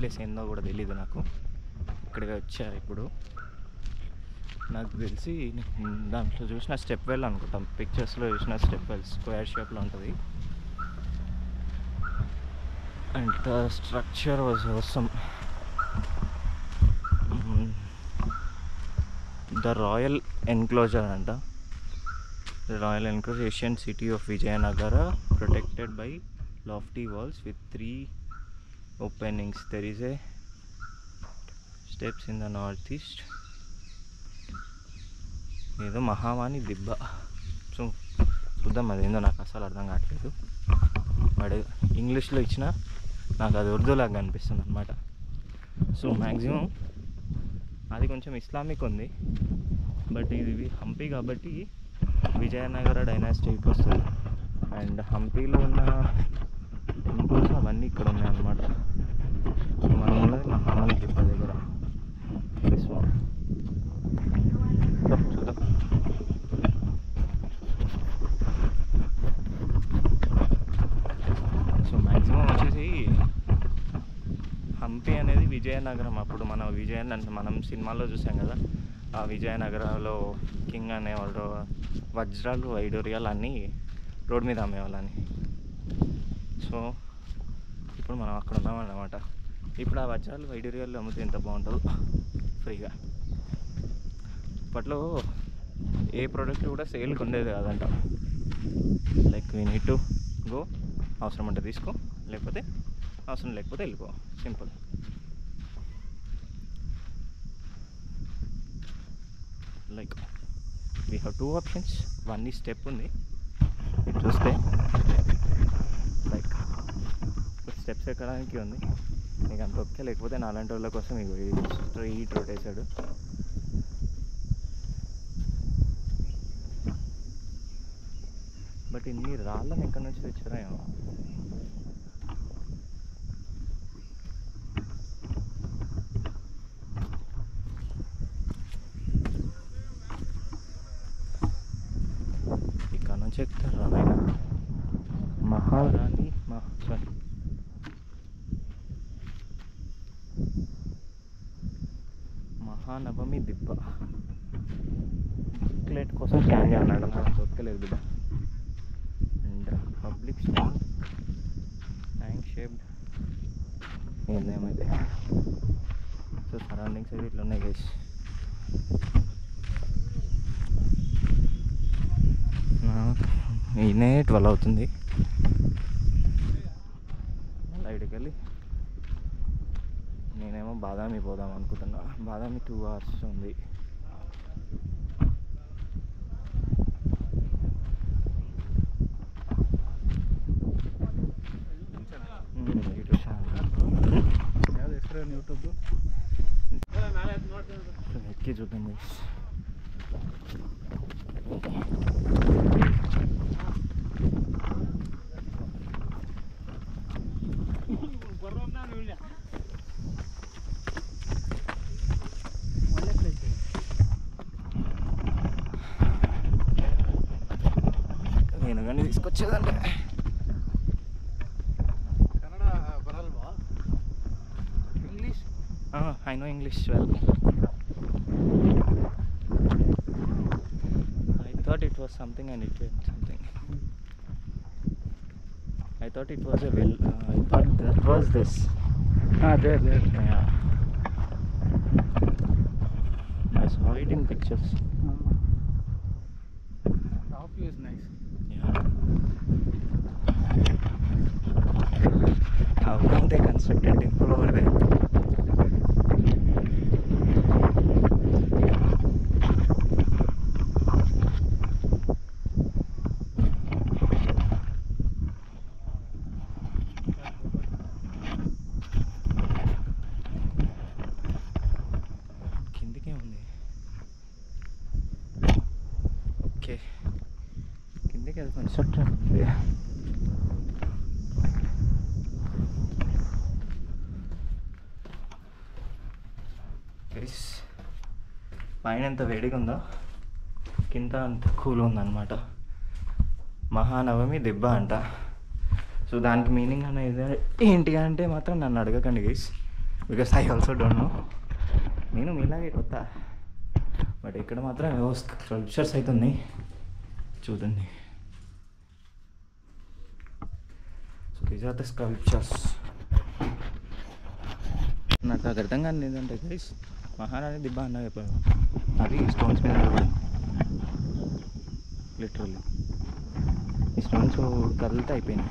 Place ఏందో కూడా తెలీదు నాకు. ఇక్కడికి వచ్చా ఇప్పుడు. నాకు తెలిసి దాంట్లో చూసిన స్టెప్ వెల్ అనుకుంటాం, పిక్చర్స్లో చూసిన స్టెప్ వెల్ స్క్వేర్ షేప్లో ఉంటుంది. And the structure was awesome. The royal enclosure అంట. The royal enclosure, Asian city of Vijayanagara, protected by lofty walls with 3 openings. There is a steps in the northeast. ఏదో మహావాణి దిబ్బ. So చూద్దాం, అది ఏందో నాకు అసలు అర్థం కావట్లేదు. వాడు ఇంగ్లీష్లో ఇచ్చిన నాకు అది ఉర్దూలాగా అనిపిస్తుంది అనమాట. సో మ్యాక్సిమం అది కొంచెం ఇస్లామిక్ ఉంది, బట్ ఇది హంపి కాబట్టి విజయనగర డైనాసిటీకి వస్తుంది. అండ్ హంపీలో ఉన్న టెంపుల్స్ అవన్నీ ఇక్కడ ఉన్నాయన్నమాట. మనం ఉన్నది మహావాణి దిబ్బ దగ్గర. చూద్దాం. సో మ్యాక్సిమం వచ్చేసి హంపి అనేది విజయనగరం. అప్పుడు మనం సినిమాల్లో చూసాం కదా, ఆ విజయనగరంలో కింగ్ అనేవాళ్ళు వజ్రాలు వైడూర్యాలు అన్నీ రోడ్ మీద అమ్మేవాళ్ళని. సో ఇప్పుడు మనం అక్కడ ఉన్నామన్నమాట. ఇప్పుడు ఆ వజ్రాలు వైడూర్యాలు అమ్మితే ఎంత బాగుంటుందో ఫ్రీగా. అప్పట్లో ఏ ప్రోడక్ట్ కూడా సేల్కి ఉండేది కాదంట. Like we need to go, అవసరం అంటే తీసుకో, లేకపోతే అవసరం లేకపోతే వెళ్ళిపో, simple. Like we have 2 options. One ఈ స్టెప్ ఉంది, ఇది చూస్తే లైక్ స్టెప్స్ ఎక్కడానికి ఉంది. నీకు అంత ఓకే, లేకపోతే నాలాంటి వాళ్ళ కోసం ఇక స్ట్రైట్ రోడ్ వేసాడు. బట్ ఇన్ని రాళ్ళని ఎక్కడి నుంచి తెచ్చారా ఏమో. ఇక్కడ నుంచి ఎక్కుతారా నాయన? మహారాణి సారీ మహానవమి దిబ్బ. బుక్లెట్ కోసం స్కాన్ చేయాలన్నాడు, నాకు దొరకలేదు బిడ్డ. And public stand tank shaped ఏందేమైతే. సో సరౌండింగ్స్ అయితే ఇట్లా ఉన్నాయి గైస్. ఈయనే 12 అవుతుంది. లైట్కి వెళ్ళి నేనేమో బాదామి పోదాం అనుకుంటున్నా. బాదామి 2 hours ఉంది. యూట్యూబ్ ఎక్కి చూద్దాం గైస్. నేను కానీ తీసుకొచ్చేదండి. English I know English well. I thought it was something and it went something. I thought it was a well. I thought that was this. There. Yeah. I saw it in pictures. Top view is nice. Yeah. How come they constructed temple over there? కిందికే ఉంది. Okay, కిందికి అది construction ఉంది. పైన ఎంత వేడిగా ఉందో కింద అంత కూల్ ఉందన్నమాట. మహానవమి దిబ్బ అంట. సో దానికి మీనింగ్ అనేది ఏంటి అంటే మాత్రం నన్ను అడగకండి guys, because I also don't know. నేను మీలాగే కొత్త, బట్ ఇక్కడ మాత్రం ఏవో స్కల్ప్చర్స్ అయితే ఉన్నాయి చూడండి. So these are the sculptures. నాకు అది అర్థం కానీ ఏంటంటే గైస్, మహారాణి దిబ్బ అన్నా చెప్పారు, అది స్టోన్స్ మీద నిలబడింది లిటరల్లీ. ఈ స్టోన్స్ కదిలితే అయిపోయింది.